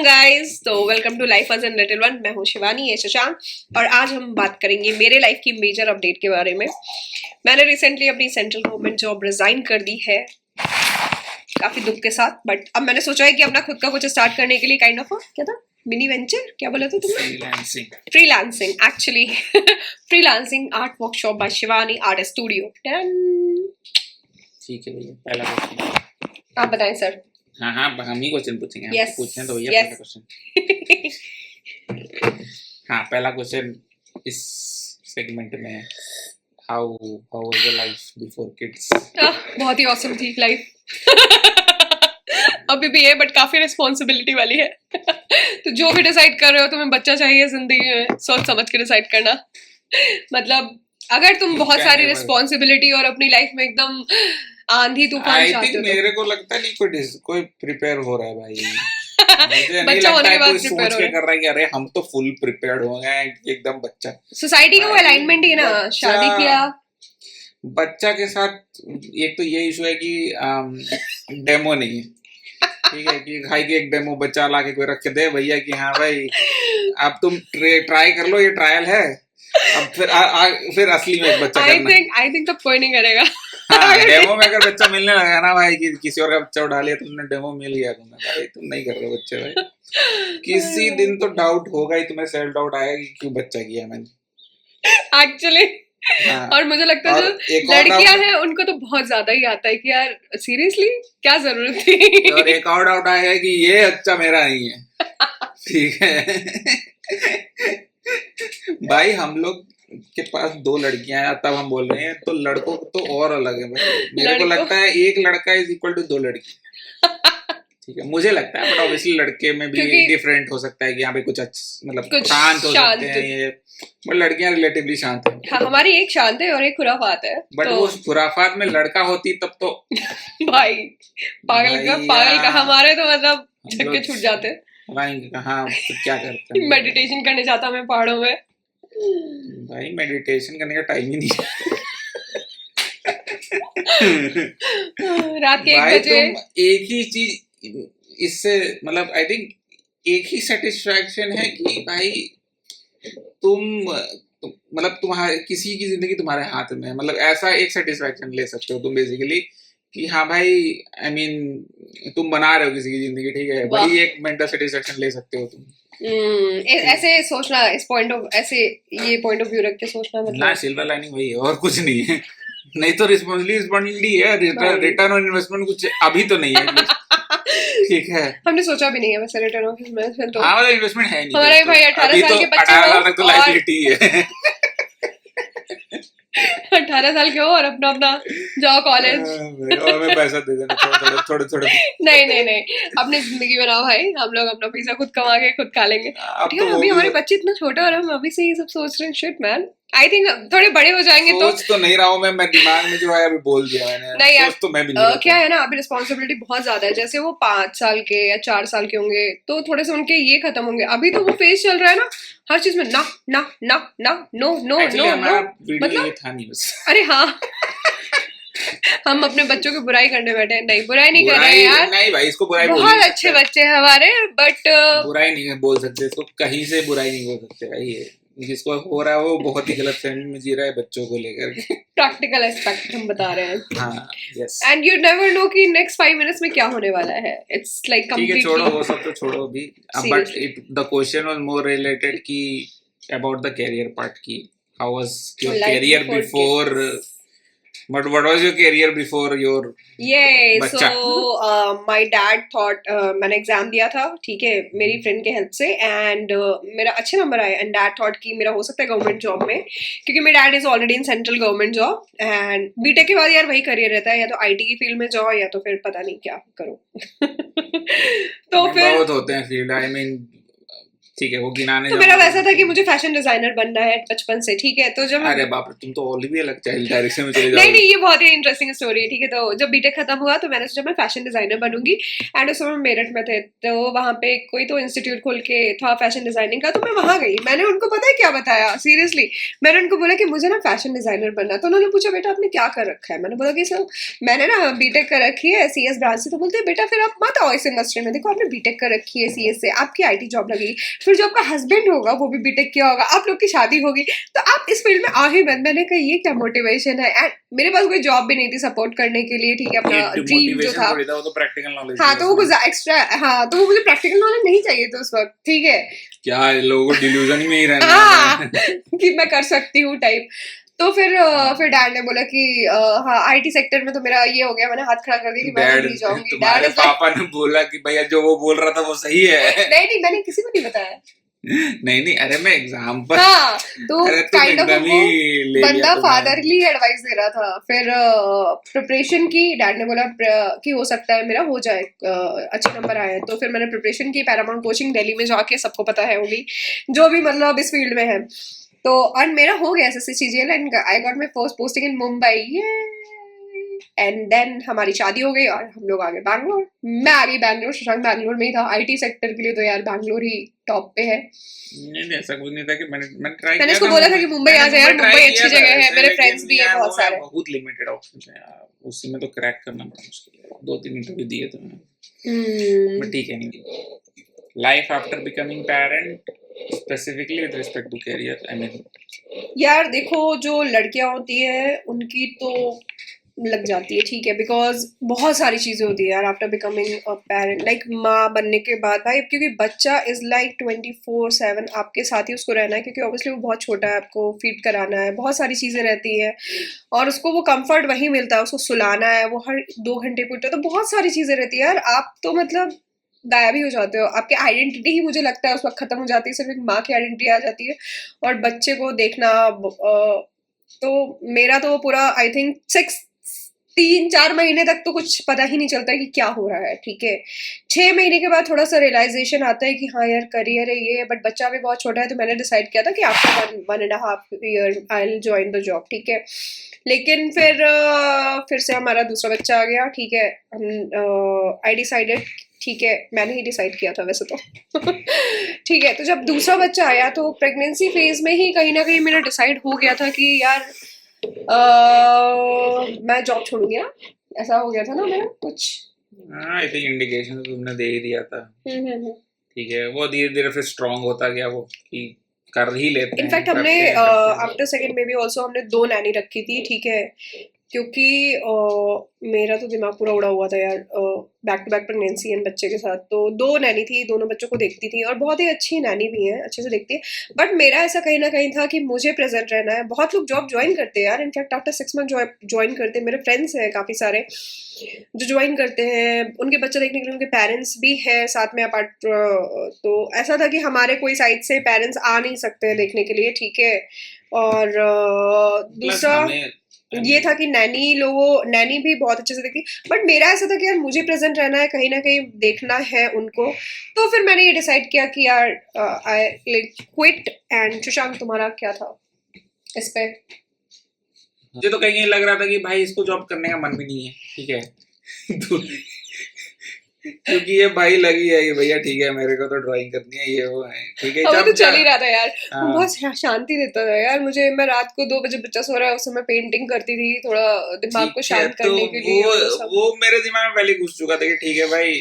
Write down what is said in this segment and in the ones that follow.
Guys, तो welcome to life as an little one. मैं हूं शिवानी, ये शशांक, और आज हम बात करेंगे मेरे लाइफ की मेजर अपडेट के बारे में। मैंने रिसेंटली अपनी सेंट्रल गवर्नमेंट जॉब रिजाइन कर दी है, काफी दुख के साथ। बट अब मैंने सोचा है कि अपना खुद का कुछ स्टार्ट करने के लिए काइंड ऑफ क्या था, मिनी वेंचर, क्या बोला था तुमने? Freelancing actually. Freelancing art workshop by Shivani art studio. ठीक है भैया, पहला क्वेश्चन आप बताएं सर। हाँ हम ही क्वेश्चन पूछेंगे। Yes, हम पूछें तो भैया yes. पहला क्वेश्चन। हाँ, पहला क्वेश्चन इस सेगमेंट में, how was the life before kids? बहुत ही ऑसम थी लाइफ। अभी भी है, बट काफी रिस्पॉन्सिबिलिटी वाली है। तो जो भी डिसाइड कर रहे हो, तुम्हें बच्चा चाहिए जिंदगी में, सोच समझ के डिसाइड करना। मतलब अगर तुम बहुत सारी रिस्पॉन्सिबिलिटी और अपनी लाइफ में एकदम आंधी तूफान चाहते हो, मेरे को लगता नहीं कोई प्रिपेयर हो रहा है भाई। मुझे नहीं बच्चा होने लगता के है बाद कोई प्रिपेयर सोच हो के रहा है। कर रहा है कि अरे हम तो फुल प्रिपेयर्ड हो गए हैं, एकदम बच्चा। सोसाइटी का वो अलाइनमेंट ही ना, शादी किया, बच्चा के साथ एक तो ये इशू है कि डेमो नहीं है। ठीक है कि भाई की एक डेमो बच्चा ला के कोई रख के दे भैया कि हाँ भाई अब तुम ट्राई कर लो, ये ट्रायल है। अब फिर असली में एक बच्चा करना। आई थिंक तो कोई नहीं करेगा। हाँ, डेमो में अगर बच्चा मिलने लगा ना भाई कि किसी और का बच्चा उठा लिया, तुमने डेमो मिल गया तुम्हें, भाई तुम नहीं कर रहे बच्चे भाई। किसी दिन तो डाउट होगा ही, तुम्हें सेल्फ डाउट आएगा कि क्यों बच्चा किया मैंने एक्चुअली। हाँ। और मुझे लगता है जो लड़कियां हैं उनको तो बहुत ज्यादा ही आता है कि यार सीरियसली क्या जरूरत थी। और एक और डाउट आएगा कि ये बच्चा मेरा नहीं है। ठीक है। भाई हम लोग के पास 2 लड़कियां हैं, तब हम बोल रहे हैं, तो लड़कों तो और अलग है भाई। मेरे को लगता है एक लड़का इज इक्वल टू 2 लड़की। ठीक है, मुझे लगता है, बट ऑब्वियसली लड़के में भी डिफरेंट हो सकता है कि यहाँ पे कुछ मतलब शांत हो सकते हैं ये, बट लड़कियां रिलेटिवली शांत है। हाँ, हमारी एक शांत है और एक खुराफात है। बट तो वो खुराफात में लड़का होती तब तो भाई पागल का हमारे तो मतलब छक्के छूट जाते। हाँ, क्या करते हैं, मेडिटेशन करने जाता मैं पहाड़ों में। भाई मेडिटेशन करने का टाइम ही नहीं है। रात के 1 बजे तुम एक ही चीज इससे मतलब आई थिंक एक ही सेटिस्फैक्शन है कि भाई मतलब तुम्हारे किसी की जिंदगी तुम्हारे हाथ में है। मतलब ऐसा एक सेटिस्फैक्शन ले सकते हो तुम बेसिकली कि हाँ भाई आई मीन तुम बना रहे हो किसी की जिंदगी। ठीक है, वही एक मेंटल सेटिस्फैक्शन ले सकते हो तुम। ऐसे सोचना, इस पॉइंट ऑफ ऐसे ये पॉइंट ऑफ व्यू रख के सोचना, मतलब ना सिल्वर लाइनिंग वही है और कुछ नहीं है। नहीं तो रिस्पॉन्सिबिलिटी है, रिटर्न ऑन इन्वेस्टमेंट कुछ अभी तो नहीं है। ठीक है, हमने सोचा भी नहीं है वैसे रिटर्न ऑन इन्वेस्टमेंट तो। हाँ, इन्वेस्टमेंट है नहीं हमारे भाई 18 साल के बच्चे 18 साल तक तो लायबिलिटी है। 18 साल के हो और अपना जाओ कॉलेज और हमें पैसा दे देना थोड़े। नहीं, अपनी जिंदगी बनाओ भाई। हम लोग अपना पैसा खुद कमा के खुद खा लेंगे। ठीक है, अभी हमारे बच्चे इतना छोटे और हम अभी से ये सब सोच रहे हैं। शिट मैन, आई थिंक थोड़े बड़े हो जाएंगे तो। सोच तो नहीं रहा हूँ मैं दिमाग में जो है अभी बोल दिया मैंने। नहीं यार, सोच तो मैं भी नहीं क्या है ना, अभी रिस्पॉन्सिबिलिटी बहुत ज्यादा है। जैसे वो 5 साल के या 4 साल के होंगे तो थोड़े से उनके ये खत्म होंगे। अभी तो वो फेज चल रहा है ना, हर चीज में ना ना ना ना नो नो नो नो, मतलब था नहीं बस। अरे हाँ। हम अपने बच्चों की बुराई करने बैठे हैं। नहीं, बुराई नहीं कर रहे हैं यार। नहीं भाई, इसको बुराई बहुत अच्छे बच्चे हैं हमारे, बट बुराई नहीं बोल सकते इसको, कहीं से बुराई नहीं बोल सकते भाई। ये जिसको हो रहा है वो बहुत ही गलत फहमी में जी रहा है बच्चों को लेकर के। प्रैक्टिकल एस्पेक्ट हम बता रहे हैं। हाँ, yes. And you never know कि नेक्स्ट 5 मिनट्स में क्या होने वाला है। इट्स लाइक कंप्लीटली, ठीक है, छोड़ो वो सब तो छोड़ो अभी। But the question was more related की अबाउट द कैरियर पार्ट की how was your career before, but what was your career before your बच्चा? So my dad thought, मैंने एग्जाम दिया था, ठीक है, मेरी फ्रेंड के हेल्प से, एंड मेरा अच्छे नंबर आए, एंड डैड थॉट कि मेरा हो सकता है गवर्नमेंट जॉब में, क्योंकि मेरा dad is already in central government job. And B Tech के बाद यार वही करियर रहता है, या तो आईटी की फील्ड में जाओ या तो फिर पता नहीं क्या करो। तो फिर बहुत होते हैं फील्ड, आई मीन ठीक है, वो गिनाने तो मेरा वैसा था कि मुझे फैशन डिजाइनर बनना है बचपन से, ठीक है। तो जब अरे बाप रे, तुम तो और भी अलग चाइल्ड डायरेक्शन में चले नहीं जाओगे। नहीं, ये बहुत ही इंटरेस्टिंग स्टोरी है, ठीक है। तो जब बीटेक खत्म हुआ तो मैंने सोचा मैं फैशन डिजाइनर बनूंगी, एंड उस समय मेरठ में थे, तो वहाँ पे कोई तो इंस्टीट्यूट खोल के था फैशन डिजाइनिंग का, तो मैं वहाँ गई। मैंने उनको पता है क्या बताया, सीरियसली मैंने उनको बोला कि मुझे ना फैशन डिजाइनर बनना। तो उन्होंने पूछा बेटा आपने क्या कर रखा है, मैंने बोला कि सर मैंने ना बीटेक कर रखी है CS ब्रांच से। तो बोलते हैं बेटा फिर आप मत आओ इस इंडस्ट्री में, देखो आपने बीटेक कर रखी है CS से, आपकी IT जॉब लगेगी, फिर जो आपका हस्बैंड होगा वो भी बीटेक किया होगा, आप लोग की शादी होगी, तो आप इस फील्ड में आ ही मत। मैंने कहा ये क्या मोटिवेशन है, एंड मेरे पास कोई जॉब भी नहीं थी सपोर्ट करने के लिए, ठीक है। अपना ड्रीम जो था, वो तो प्रैक्टिकल नॉलेज, हाँ तो वो कुछ एक्स्ट्रा, हाँ तो वो मुझे प्रैक्टिकल नॉलेज नहीं चाहिए था उस वक्त, ठीक है। क्या लोगों को डिल्यूजन में ही रहना हाँ है। कि मैं कर सकती हूँ टाइप। तो फिर डैड ने बोला कि हाँ IT सेक्टर में तो मेरा ये हो गया, मैंने हाथ खड़ा कर दिया कि मैं डैड, नहीं जाऊंगी। तुम्हारे पापा ने बोला कि भैया जो वो बोल रहा था वो सही है। नहीं मैंने किसी को नहीं बताया। नहीं, अरे मैं एग्जाम्पल, हाँ तो अरे तुम काइंड ऑफ एकदम ही ले लिया बंदा तुमने। फादरली एडवाइस दे रहा था। फिर प्रिपरेशन की, डैड ने बोला कि हो सकता है मेरा हो जाए, अच्छे नंबर आए। तो फिर मैंने प्रिपरेशन की, पैरामाउंट कोचिंग दिल्ली में जाके, सबको पता है होगी जो भी मतलब इस फील्ड में है। तो और मेरा हो गया SSC and I got my first posting in Mumbai, and then हमारी शादी हो गई और हम लोग आ गए बैंगलोर। मैं आ गई बैंगलोर, शशांक बैंगलोर में ही था। IT सेक्टर के लिए तो यार बैंगलोर ही टॉप पे है। नहीं, ऐसा कुछ नहीं था कि मैंने ट्राई मैंने किया इसको था बोला था कि मुंबई आ जाए यार, मुंबई अच्छी जगह है, मेरे लेकिन फ्रेंड्स भी हैं यार बहुत वो है, सारे। बहुत लिमिटेड ऑप्शंस हैं यार, उसी में तो क्रैक करना बड़ा मुश्किल है। 2-3 इंटरव्यू दिए थे मैंने, बट ठीक है। नहीं, life after becoming parent, specifically with respect to career, I mean यार देखो जो लड़कियां होती है उनकी तो लग जाती है, ठीक है, बिकॉज बहुत सारी चीजें होती है यार after becoming a parent, like माँ बनने के बाद भाई, क्योंकि बच्चा इज लाइक 24/7 आपके साथ ही उसको रहना है, क्योंकि ऑब्वियसली वो बहुत छोटा है, आपको फीड कराना है, बहुत सारी चीजें रहती है, और उसको वो कंफर्ट वहीं मिलता है, उसको सुलाना है, वो हर 2 घंटे पे उठता है, तो बहुत सारी चीजें रहती है यार। आप तो मतलब गायब ही हो जाते हो, आपकी आइडेंटिटी ही मुझे लगता है उस वक्त खत्म हो जाती है, सिर्फ एक माँ की आइडेंटिटी आ जाती है, और बच्चे को देखना। तो मेरा तो पूरा आई थिंक 3-4 महीने तक तो कुछ पता ही नहीं चलता कि क्या हो रहा है, ठीक है। 6 महीने के बाद थोड़ा सा रियलाइजेशन आता है कि हाँ यार करियर है ये, बट बच्चा भी बहुत छोटा है, तो मैंने डिसाइड किया था कि after 1.5 year I will join the job, ठीक है। लेकिन फिर से हमारा दूसरा बच्चा आ गया, ठीक है। हम आई डिसाइडेड, ठीक है, मैंने ही डिसाइड किया था वैसे तो ठीक है। तो जब दूसरा बच्चा आया तो प्रेगनेंसी फेज में ही कहीं ना कहीं मेरा डिसाइड हो गया था कि यार मैं जॉब छोड़ूंगी ना, ऐसा हो गया था ना मेरा कुछ। आई थिंक इंडिकेशन तो तुमने दे ही दिया था, हम्म। ठीक है। वो धीरे धीरे फिर स्ट्रांग होता गया, वो कि कर ही लेते हैं, इनफैक्ट हमने करते हैं। आफ्टर सेकेंड बेबी ऑल्सो हमने 2 नैनी रखी थी, ठीक है, क्योंकि मेरा तो दिमाग पूरा उड़ा हुआ था यार, back to back pregnancy and बच्चे के साथ। तो 2 नैनी थी, दोनों बच्चों को देखती थी, और बहुत ही अच्छी नैनी भी है, अच्छे से देखती है। बट मेरा ऐसा कहीं ना कहीं था कि मुझे प्रेजेंट रहना है। बहुत लोग जॉब ज्वाइन करते हैं यार, इनफैक्ट आफ्टर 6 मंथ ज्वाइन करते हैं, मेरे फ्रेंड्स हैं काफ़ी सारे जो ज्वाइन करते हैं, उनके बच्चे देखने के लिए उनके पेरेंट्स भी हैं साथ में अपार्ट। तो ऐसा था कि हमारे कोई साइड से पेरेंट्स आ नहीं सकते हैं देखने के लिए, ठीक है। और दूसरा ये था कि नैनी भी बहुत अच्छे से देखती, बट मेरा ऐसा था कि यार मुझे प्रेजेंट रहना है, कहीं ना कहीं देखना है उनको। तो फिर मैंने ये डिसाइड किया कि यार आई क्विट। एंड शशांक तुम्हारा क्या था इस पे? मुझे तो कहीं लग रहा था कि भाई इसको जॉब करने का मन भी नहीं है, ठीक है तो क्योंकि ये भाई लगी है कि भैया ठीक है मेरे को तो ड्राइंग करनी है, ये वो है, ठीक है। वो तो चल ही रहा था यार, हाँ। बहुत शांति देता था यार मुझे। मैं रात को 2 बजे बच्चा सो रहा है उस समय पेंटिंग करती थी, थोड़ा दिमाग को शांत करने के लिए। वो मेरे दिमाग में पहले घुस चुका था कि ठीक है भाई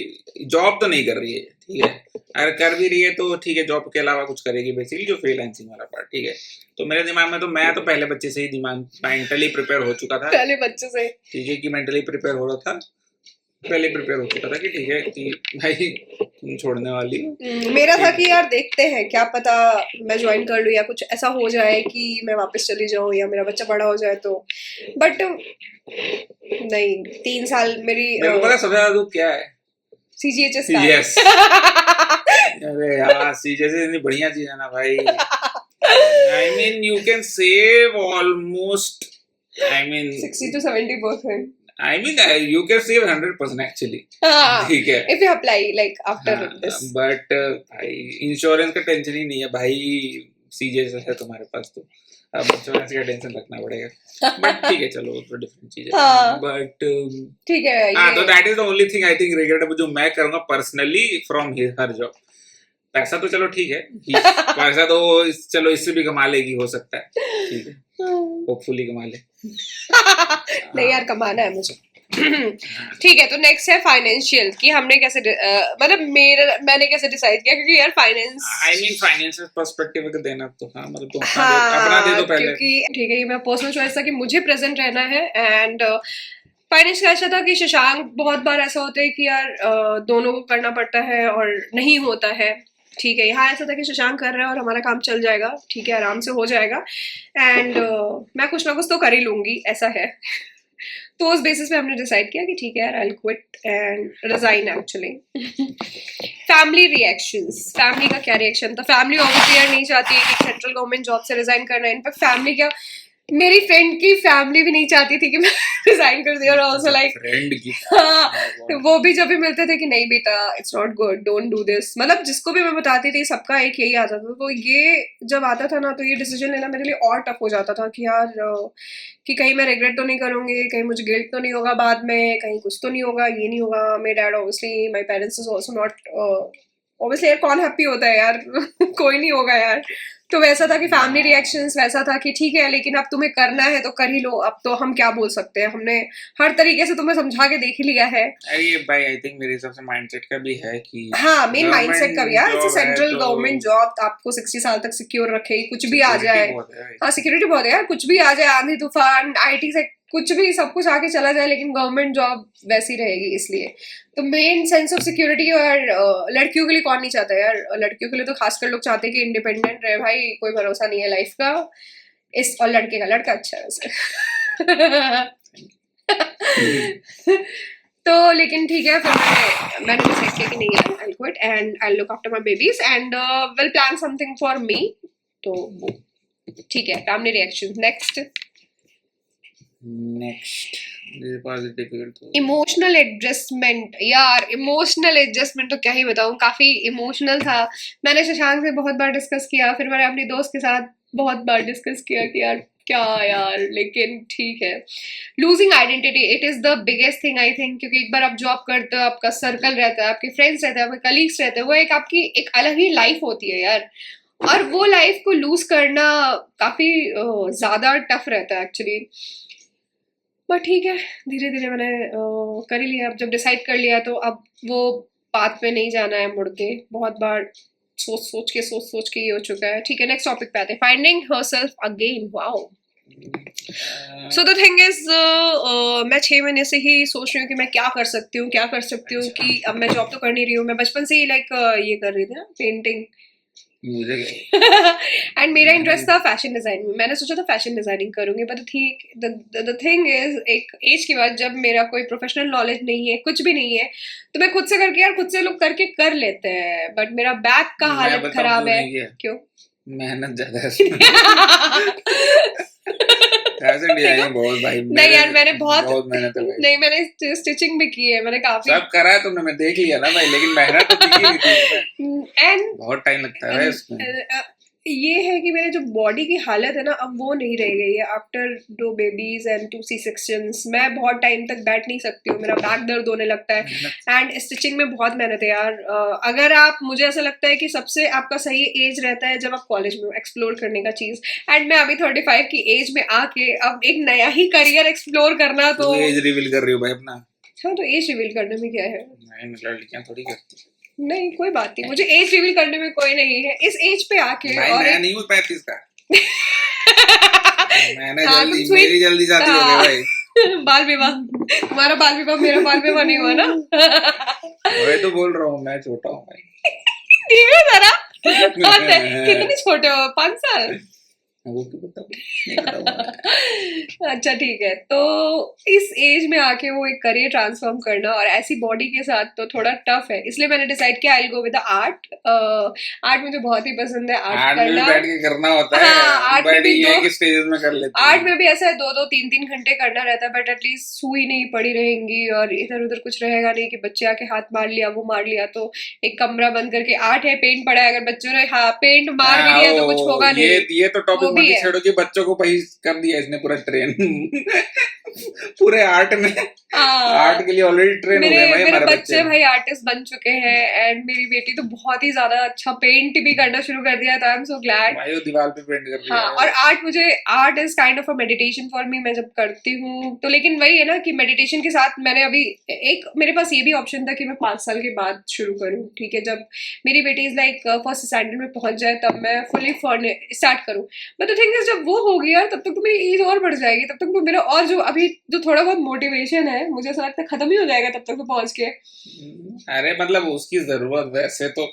जॉब तो नहीं कर रही है, ठीक है, अगर कर भी रही है तो ठीक है जॉब के अलावा कुछ करेगी, बेसिकली जो फ्रीलांसिंग वाला पार्ट, ठीक है। तो मेरे दिमाग में तो मैं तो पहले बच्चे से ही दिमाग मेंटली प्रिपेयर हो चुका था, पहले बच्चे से, ठीक है, कि मेंटली प्रिपेयर हो रहा था, पहले प्रिपेयर हो चुका था कि ठीक है कि भाई तुम छोड़ने वाली हो। मेरा था कि यार देखते हैं, क्या पता मैं ज्वाइन कर लूँ या कुछ ऐसा हो जाए कि मैं वापस चली जाऊँ या मेरा बच्चा बड़ा हो जाए तो। बट नहीं, 3 साल मेरी मेरे को पता सबसे ज्यादा दुख क्या है, CGHS का। यस अरे यार CGHS इतनी बढ़िया चीज है ना भाई, I mean you can save almost, I mean 60 to 70%। I mean, you can save 100% actually. हाँ, ठीक है. if you apply like after this. But भाई इंश्योरेंस का टेंशन ही नहीं है भाई, सीजे से है तुम्हारे पास, तो अब इंश्योरेंस का टेंशन रखना पड़ेगा. बट ठीक है, चलो तो डिफरेंट चीज है. हाँ. बट ठीक है. हाँ, तो that is the only thing I think regrettable जो मैं करूंगा पर्सनली फ्रॉम हर जॉब. पैसा तो चलो ठीक है, पैसा तो चलो इससे भी कमा लेगी, हो सकता है, ठीक है, होपफुली कमा ले. नहीं यार, कमाना है मुझे. ठीक है, तो नेक्स्ट है फाइनेंशियल कि हमने कैसे मतलब मैंने कैसे डिसाइड किया, क्योंकि यार finance, I mean financial perspective का देना तो हाँ, मतलब तो हाँ, अपना दे दो पहले, क्योंकि ठीक है, ये मेरा पर्सनल चॉइस था कि मुझे प्रेजेंट रहना है. एंड फाइनेंस का ऐसा था कि शशांक बहुत बार ऐसा होता है कि यार दोनों को करना पड़ता है और नहीं होता है. ठीक है, यहाँ ऐसा था कि शशांक कर रहा है और हमारा काम चल जाएगा, ठीक है, आराम से हो जाएगा. एंड मैं कुछ ना कुछ तो कर ही लूंगी, ऐसा है. तो उस बेसिस पे हमने डिसाइड किया कि ठीक है यार, I will quit and resign actually. Family reactions, family का क्या रिएक्शन था? फैमिली ऑब्वियसली यार नहीं चाहती है कि सेंट्रल गवर्नमेंट जॉब से रिजाइन करना. इनफैक्ट फैमिली क्या, मेरी फ्रेंड की फैमिली भी नहीं चाहती थी कि मैं रिजाइन कर दी. और ऑल्सो लाइक फ्रेंड की, हाँ, वो भी जब भी मिलते थे कि नहीं बेटा, it's not good, don't do this. मतलब जिसको भी मैं बताती थी सबका एक यही आता था. तो ये जब आता था ना, तो ये डिसीजन लेना मेरे लिए और टफ हो जाता था कि यार कि कहीं मैं रिग्रेट तो नहीं करूंगी, कहीं मुझे गिल्ट तो नहीं होगा बाद में, कहीं कुछ तो नहीं होगा, ये नहीं होगा. मेरे dad obviously, my parents is also not, obviously यार कौन हैप्पी होता है यार कोई नहीं होगा यार. तो वैसा था कि फैमिली रिएक्शंस वैसा था कि ठीक है, लेकिन अब तुम्हें करना है तो कर ही लो. अब तो हम क्या बोल सकते हैं, हमने हर तरीके से तुम्हें समझा के देख ही लिया है. अरे भाई, आई थिंक मेरे हिसाब से माइंडसेट का भी है कि हाँ, मेन माइंडसेट का भी है. इट्स सेंट्रल गवर्नमेंट जॉब, आपको 60 साल तक सिक्योर रखेगी, कुछ भी आ जाए. हाँ, सिक्योरिटी बहुत है यार, कुछ भी आ जाए, आंधी तूफान, IT से कुछ भी, सब कुछ आके चला जाए, लेकिन गवर्नमेंट जॉब वैसी रहेगी. इसलिए तो मेन सेंस ऑफ सिक्योरिटी. और लड़कियों के लिए कौन नहीं चाहता यार, लड़कियों के लिए तो खासकर लोग चाहते हैं कि इंडिपेंडेंट रहे भाई, कोई भरोसा नहीं है लाइफ का. इस और लड़के का, लड़का अच्छा है वैसे. तो लेकिन ठीक है, फिर मैंने डिसाइड किया कि नहीं यार, I quit and I look after my babies and will plan something for me. तो वो ठीक है. Family reaction. Next emotional adjustment. यार इमोशनल एडजस्टमेंट तो क्या ही बताऊं, काफी इमोशनल था. मैंने शशांक से बहुत बार डिस्कस किया, फिर मैंने अपनी दोस्त के साथ बहुत बार डिस्कस किया कि यार क्या यार, लेकिन ठीक है. Losing identity, it is the biggest thing I think, क्योंकि एक बार आप जॉब करते हो, आपका सर्कल रहता है, आपके फ्रेंड्स रहते हैं, आपके कलीग्स रहते हैं, वो एक आपकी एक अलग ही लाइफ होती है यार. और वो लाइफ को लूज करना काफी ज्यादा टफ रहता है एक्चुअली. बट ठीक है, धीरे धीरे मैंने कर ही लिया. अब जब डिसाइड कर लिया तो अब वो बात पे नहीं जाना है मुड़ के. बहुत बार सोच सोच के ये हो चुका है. ठीक है, नेक्स्ट टॉपिक पे आते हैं. Finding herself again. Wow. So the thing is, मैं 6 महीने से ही सोच रही हूँ कि मैं क्या कर सकती हूँ कि अब मैं जॉब तो कर नहीं रही हूँ. मैं बचपन से ही लाइक ये कर रही थी ना, पेंटिंग. एंड मेरा इंटरेस्ट था फैशन डिजाइनिंग में. मैंने सोचा था फैशन डिजाइनिंग करूंगी. बट द थिंग इज, एक एज के बाद जब मेरा कोई प्रोफेशनल नॉलेज नहीं है, कुछ भी नहीं है, तो मैं खुद से करके यार, खुद से लोग करके कर लेते हैं. बट मेरा बैक का हालत खराब है. क्यों? मेहनत ज्यादा है. बहुत भाई, नहीं यार, मैंने बहुत मेहनत है. नहीं, मैंने स्टिचिंग भी की है, मैंने काफी सब करा है तुमने, मैं देख लिया ना भाई, लेकिन मेहनत तो की नहीं थी. एंड बहुत टाइम लगता है उसमें. ये है कि मेरे जो बॉडी की हालत है ना, अब वो नहीं रह गई है आफ्टर 2 बेबीज एंड 2 C-sections. मैं बहुत टाइम तक बैठ नहीं सकती हूँ, मेरा बैक दर्द होने लगता है. एंड स्टिचिंग में बहुत मेहनत है यार. अगर आप, मुझे ऐसा लगता है कि सबसे आपका सही एज रहता है जब आप कॉलेज में हो, एक्सप्लोर करने का चीज. एंड मैं अभी 35 की एज में आके अब एक नया ही करियर एक्सप्लोर करना, तो एज रिवील कर रही हो भाई अपना. हाँ, तो एज रिवील करने में क्या है? लड़कियां थोड़ी करती. नहीं, कोई बात नहीं, मुझे एज रिवील करने में कोई नहीं है. इस एज पे आके भाई, और मैं नहीं हूँ 35 का. मैंने हाँ, मेरी जल्दी शादी हो गई भाई. बाल विवाह, तुम्हारा बाल विवाह, मेरा बाल विवाह नहीं हुआ ना. वही तो बोल रहा हूँ, मैं छोटा हूँ भाई. धीरे जरा. कितने छोटे हो? 5 साल. वो क्यों बताऊँ, नहीं बताऊंगा। अच्छा ठीक है, तो इस एज में आके वो एक करियर ट्रांसफॉर्म करना और ऐसी बॉडी के साथ तो थोड़ा टफ है, इसलिए मैंने डिसाइड किया आई गो विद आर्ट। आर्ट मुझे बहुत ही पसंद है, आर्ट आर्ट में भी करना। बैठ के करना होता है, हाँ, आर्ट में बट भी ये है दो, कि स्टेजेस में कर लेते आर्ट हैं। में भी ऐसा है 2-2 3-3 घंटे करना रहता है, बट एटलीस्ट सुई नहीं पड़ी रहेंगी और इधर उधर कुछ रहेगा नहीं कि बच्चे आके हाथ मार लिया वो मार लिया, तो एक कमरा बंद करके आर्ट है, पेंट पड़ा है, अगर बच्चों ने हाँ पेंट मार भी हाँ, दिया तो कुछ होगा नहीं, ये तो टॉपिक वो भी मत ही है। छेड़ो कि बच्चों को पही कर दिया इसने पूरा ट्रेन। पूरे आर्ट में, आर्ट के लिए ऑलरेडी ट्रेन हो मेरे गए भाई मेरे हमारे बच्चे बच्चे। भाई आर्टिस्ट बन चुके हैं, एंड मेरी बेटी तो बहुत ही ज्यादा अच्छा पेंट भी करना शुरू कर दिया, तो आई एम सो ग्लैड। भाई वो दीवार पे पेंट कर दिया हाँ, और art is kind of a meditation for me, मैं जब करती हूँ तो, लेकिन वही है ना कि मेडिटेशन के साथ मैंने अभी एक मेरे पास ये भी ऑप्शन था कि मैं 5 साल के बाद शुरू करूँ, ठीक है, जब मेरी बेटी इज लाइक फर्स्ट स्टैंडर्ड में पहुंच जाए तब मैं फुली स्टार्ट करूँ। बट द थिंग इज जब वो होगी यार तब तक तो मेरी एज और बढ़ जाएगी, तब तक तो मेरा और जो अभी जो थोड़ा बहुत मोटिवेशन है मुझे ऐसा लगता है खत्म ही हो जाएगा तब तक तो पहुंच के। अरे मतलब उसकी जरूरत वैसे तो,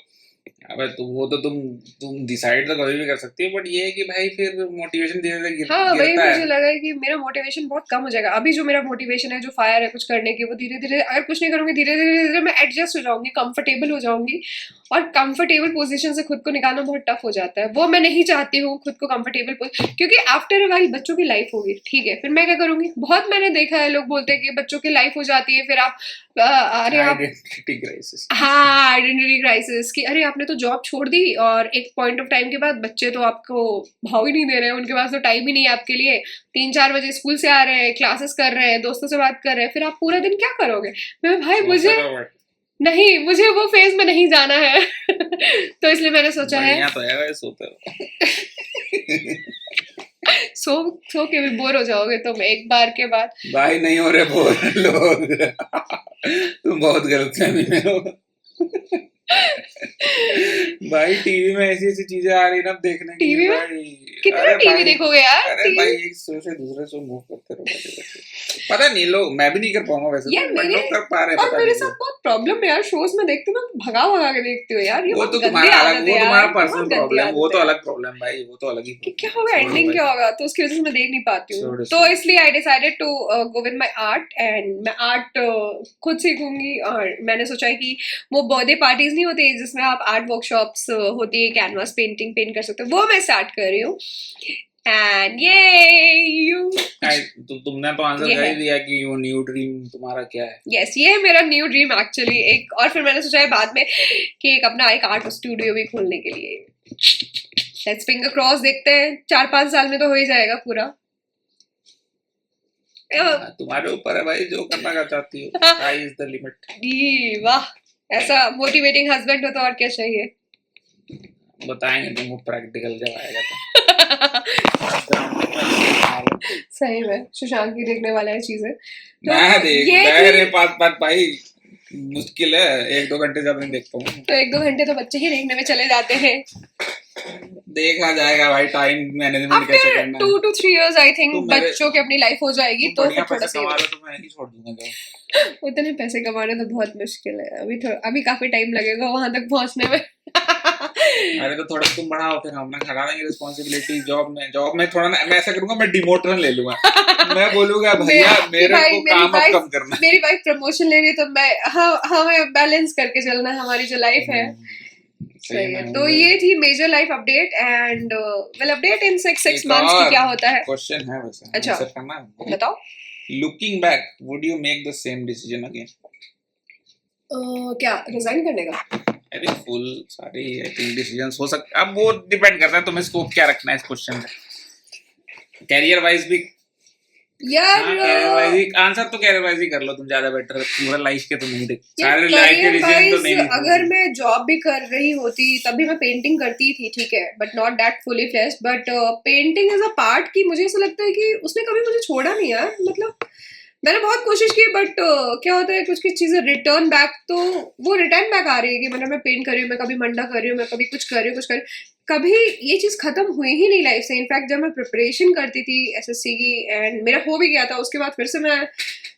अबे तो वो तो तुम डिसाइड तो कभी भी कर सकती हो, बट ये है कि भाई फिर मोटिवेशन धीरे धीरे हाँ, वही गिरता मुझे है। लगा है कि मेरा मोटिवेशन बहुत कम हो जाएगा, अभी जो मेरा मोटिवेशन है, जो फायर है कुछ करने की, वो धीरे धीरे अगर कुछ नहीं करूंगी धीरे धीरे धीरे मैं एडजस्ट हो जाऊंगी, कंफर्टेबल हो जाऊंगी, और कंफर्टेबल पोजीशन से खुद को निकालना बहुत टफ हो जाता है, वो मैं नहीं चाहती हूँ खुद को कंफर्टेबल, क्योंकि आफ्टर अ वाइल बच्चों की लाइफ होगी, ठीक है, फिर मैं क्या करूंगी, बहुत मैंने देखा है लोग बोलते हैं कि बच्चों की लाइफ हो जाती है फिर आप अरे आप आइडेंटिटी क्राइसिस। हाँ, आइडेंटिटी क्राइसिस कि अरे आपने तो जॉब छोड़ दी और एक पॉइंट ऑफ टाइम के बाद बच्चे तो आपको भाव ही नहीं दे रहे हैं, उनके पास तो टाइम ही नहीं है आपके लिए, 3-4 बजे स्कूल से आ रहे हैं, क्लासेस कर रहे हैं, दोस्तों से बात कर रहे हैं, फिर आप पूरा दिन क्या करोगे। मैं भाई मुझे वो फेज में नहीं जाना है। तो इसलिए मैंने सोचा है बढ़िया तो है भाई, सोते हो। सो सो के भी बोर हो जाओगे तुम एक बार के बाद। भाई नहीं हो रहे बोर लोग। तुम बहुत गलतफहमी में हो। भाई टीवी में ऐसी ऐसी चीजें आ रही ना देखने के टीवी लिए में भाई। कितना अरे टीवी भाई, देखोगे यार, अरे टीवी भाई एक शो से दूसरे शो मूव करते रहो। पता नहीं लोग, मैं भी नहीं कर पाऊंगा वैसे यार तो, बट मेरे लोग कर पा रहे हैं, और पता मेरे नहीं साथ क्यों। बहुत प्रॉब्लम है यार, शोज में देखती हूँ मैं भगा भगा के देखती हूँ यार, ये वो बहुत तो गंदी तुम्हारा अलग, आदत है वो यार, तुम्हारा बहुत पर्सनल गंदी प्रॉब्लम, वो आदत तो है। अलग प्रॉब्लम भाई, वो तो अलग ही कि क्या प्रॉब्लम। होगा, छोड़ो एंडिंग भाई, क्या होगा, तो उसकी वजह से मैं देख नहीं पाती हूँ, छोड़ो तो इसलिए I decided to go with my art, and मैं आर्ट खुद सीखूंगी, और मैंने सोचा है कि वो बर्थडे पार्टीज नहीं होती जिसमें आप आर्ट वर्कशॉप्स होती है, कैनवास पेंटिंग पेंट कर सकते हो, वो मैं स्टार्ट कर रही हूँ, एंड ये तो तुमने तो आंसर ये कर ही है, दिया कि वो न्यू ड्रीम तुम्हारा क्या है। यस ये है मेरा न्यू ड्रीम एक्चुअली एक, और फिर मैंने सोचा है बाद में कि एक अपना एक आर्ट स्टूडियो भी खोलने के लिए, लेट्स फिंगर क्रॉस, देखते हैं 4-5 साल में तो हो ही जाएगा पूरा। तुम्हारे ऊपर है भाई, जो करना का चाहती हो, स्काई इज द लिमिट। वाह, ऐसा मोटिवेटिंग हस्बैंड हो तो और क्या चाहिए। बताएंगे तुमको प्रैक्टिकल जब आएगा तो। सही में सुशांत की देखने वाला है चीजें, तो मैं देख ये मेरे थी, पास भाई मुश्किल है, 1-2 घंटे जब नहीं देख पाऊंगा। तो 1-2 घंटे तो बच्चे ही देखने में चले जाते हैं, देखा जाएगा भाई, टाइम मैनेजमेंट कैसे आफ्टर करना है। 2 to 3 years आई थिंक तुम मेरे बच्चों की अपनी लाइफ हो जाएगी तुम तो बढ़िया फिर थोड़ा पैसे सा कमा रहे हो तो मैं नहीं छोड़ दूंगा जॉब। उतने पैसे कमाने तो बहुत मुश्किल है, अभी काफी टाइम लगेगा वहां तक पहुंचने में। अरे तो थोड़ा तुम बढ़ाओ, फिर हम हटा देंगे रिस्पॉन्सिबिलिटी। जॉब में थोड़ा ना मैं ऐसा करूंगा, मैं डिमोटर ले लूंगा। मैं बोलूंगा भैया मेरे को काम अब कम करना। मेरी वाइफ प्रमोशन ले रही है तो मैं हमें बैलेंस करके चलना है हमारी जो लाइफ है। सही है, तो ये थी major life update, and will update in 6 months की क्या होता है। क्वेश्चन है वैसे, अच्छा आंसर करना है। बताओ। Looking back, would you make the same decision again? क्या रिजाइन करने का? अरे फुल सारी आई थिंक डिसीजंस हो सकते, अब वो डिपेंड करता है तुम्हें स्कोप क्या रखना है इस क्वेश्चन में। कैरियर वाइज भी यार कैरियर वाइज ही आंसर, तो कैरियर वाइज ही कर लो तुम, ज्यादा बेटर है। पूरा लाइफ के तो नहीं देख सारे लाइफ के डिसीजन तो नहीं। अगर मैं जॉब भी कर रही होती तभी मैं पेंटिंग करती थी, ठीक है, but not that fully fleshed, but painting is a part की मुझे ऐसा लगता है कि उसने कभी मुझे छोड़ा नहीं यार, मतलब मैंने बहुत कोशिश की, बट क्या होता है कुछ कुछ चीजें रिटर्न बैक, तो वो रिटर्न बैक आ रही है कि मतलब मैं पेंट कर रही हूँ, मैं कभी मंडा कर रही हूँ, मैं कभी कुछ कर रही हूँ, कभी ये चीज खत्म हुई ही नहीं लाइफ से। इनफैक्ट जब मैं प्रिपरेशन करती थी एसएससी की एंड मेरा हो भी गया था, उसके बाद फिर से मैं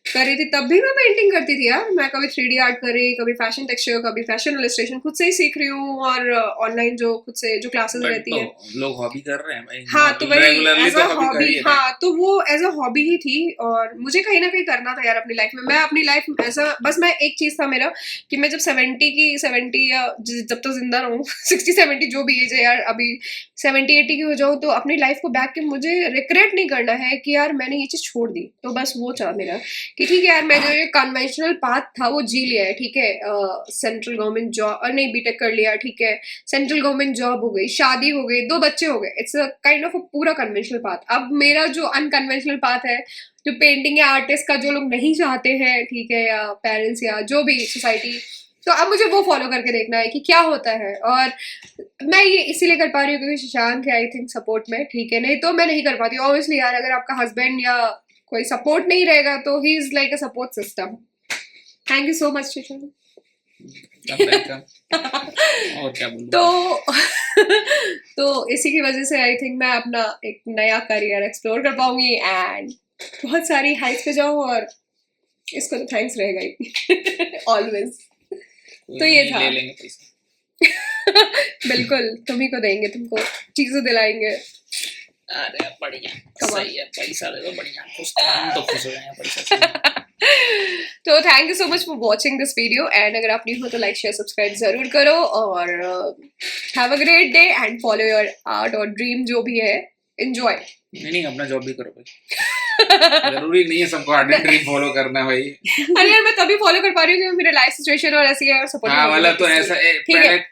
कर रही थी, तब भी मैं पेंटिंग करती थी यार। मैं कभी 3D आर्ट कर रही, कभी फैशन टेक्सचर, कभी फैशन इलस्ट्रेशन, खुद से ही सीख रही हूँ। और ऑनलाइन जो खुद से जो क्लासेस रहती है, लोग हॉबी कर रहे हैं भाई। हाँ तो वही एज अ हॉबी हॉबी, हाँ तो वो एज अ हॉबी ही थी। और मुझे कहीं ना कहीं करना था यार अपनी लाइफ में। मैं अपनी लाइफ एज अ बस मैं एक चीज था मेरा कि मैं जब 70 या जब तक जिंदा रहूँ 60-70 जो भी एज है यार, अभी 70-80 की हो जाऊँ तो अपनी लाइफ को बैक के मुझे रिग्रेट नहीं करना है कि यार मैंने ये चीज छोड़ दी। तो बस वो चाह मेरा कि ठीक है यार, मैं जो ये कन्वेंशनल पाथ था वो जी लिया है, ठीक है। सेंट्रल गवर्नमेंट जॉब और नहीं, बीटेक कर लिया, ठीक है। सेंट्रल गवर्नमेंट जॉब हो गई, शादी हो गई, 2 बच्चे हो गए। It's a kind of a पूरा कन्वेंशनल पाथ। अब मेरा जो अनकन्वेंशनल पाथ है, जो पेंटिंग या आर्टिस्ट का जो लोग नहीं चाहते हैं, ठीक है, या पेरेंट्स या जो भी सोसाइटी, तो अब मुझे वो फॉलो करके देखना है कि क्या होता है। और मैं ये इसीलिए कर पा रही हूँ क्योंकि शशांक है आई थिंक सपोर्ट में, ठीक है। नहीं तो मैं नहीं कर पाती ऑब्वियसली यार। अगर आपका हस्बैंड या कोई सपोर्ट नहीं रहेगा तो he is like a support system. Thank you so much Shashank. और क्या बोलूं। तो इसी की वजह से आई थिंक मैं अपना एक नया करियर एक्सप्लोर कर पाऊंगी एंड बहुत सारी हाइट्स पे जाऊं। और इसको तो थैंक्स रहेगा ही ऑलवेज। तो ये था, ले लेंगे पैसा। बिल्कुल तुम ही को देंगे, तुमको चीजें दिलाएंगे। अरे बढ़िया, सही है, पैसा दे दो, बढ़िया, खुश हम तो खुश हो जाएंगे पैसा से। तो thank you so much for watching this video and अगर आप न्यू हो तो लाइक शेयर सब्सक्राइब जरूर करो। और have a great day and follow your art और ड्रीम जो भी है, एंजॉय। नहीं अपना जॉब भी करो भाई। जरूरी नहीं है सबको आर्ट एंड ड्रीम फॉलो करना भाई। अरे यार मैं तभी फॉलो कर पा रही हूँ क्योंकि मेरा लाइफ सिचुएशन और ऐसी है और सपोर्ट। हाँ मतलब तो ऐसा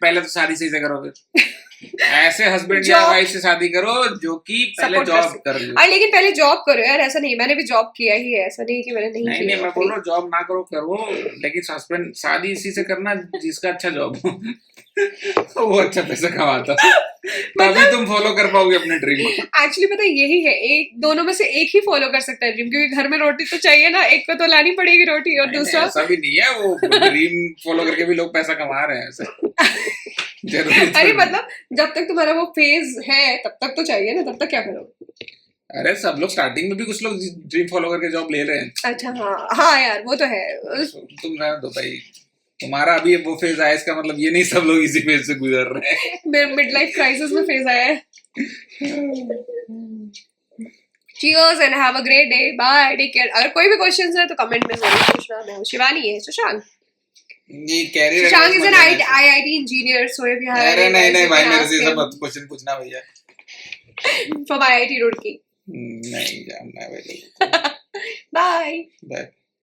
पहले तो शादी सही से करो, फिर ऐसे हस्बैंड या वाइफ से शादी करो जो कि पहले जॉब कर लो। और लेकिन पहले जॉब करो यार, ऐसा नहीं, मैंने भी जॉब किया ही है, ऐसा नहीं कि मैंने नहीं किया। नहीं मैं बोल रहा हूँ जॉब ना करो, लेकिन हस्बैंड शादी इसी से करना जिसका अच्छा जॉब हो वो अच्छा पैसा कमाता तभी तुम फॉलो कर पाओगे अपने ड्रीम। एक्चुअली पता है यही है, एक दोनों में से एक ही फॉलो कर सकता है ड्रीम, क्योंकि घर में रोटी तो चाहिए ना, एक को तो लानी पड़ेगी रोटी और दूसरा। ऐसा भी नहीं है, वो ड्रीम फॉलो करके भी लोग पैसा कमा रहे हैं ऐसे। अरे मतलब जब तक तुम्हारा वो फेज है तब तक तो चाहिए ना, तब तक क्या करोगे। अरे सब लोग स्टार्टिंग में भी कुछ लोग ड्रीम फॉलो करके जॉब ले रहे हैं। अच्छा हाँ यार वो तो है। तुम रहने दो भाई, तुम्हारा अभी वो फेज आया, इसका मतलब ये नहीं सब लोग इसी फेज से गुजर रहे हैं। मिड लाइफ क्राइसिस में फेज आया है। Cheers and have a great day. Bye. Take care. अगर कोई भी क्वेश्चंस है तो कमेंट में जरूर पूछना। मैं हूँ शिवानी, है शशांक। ये career Shashank is an IIT engineer, so if you have. अरे नहीं भाई, मेरे से सब क्वेश्चन पूछना भैया। From IIT Roorkee. नहीं जानना है भाई। Bye. बाय।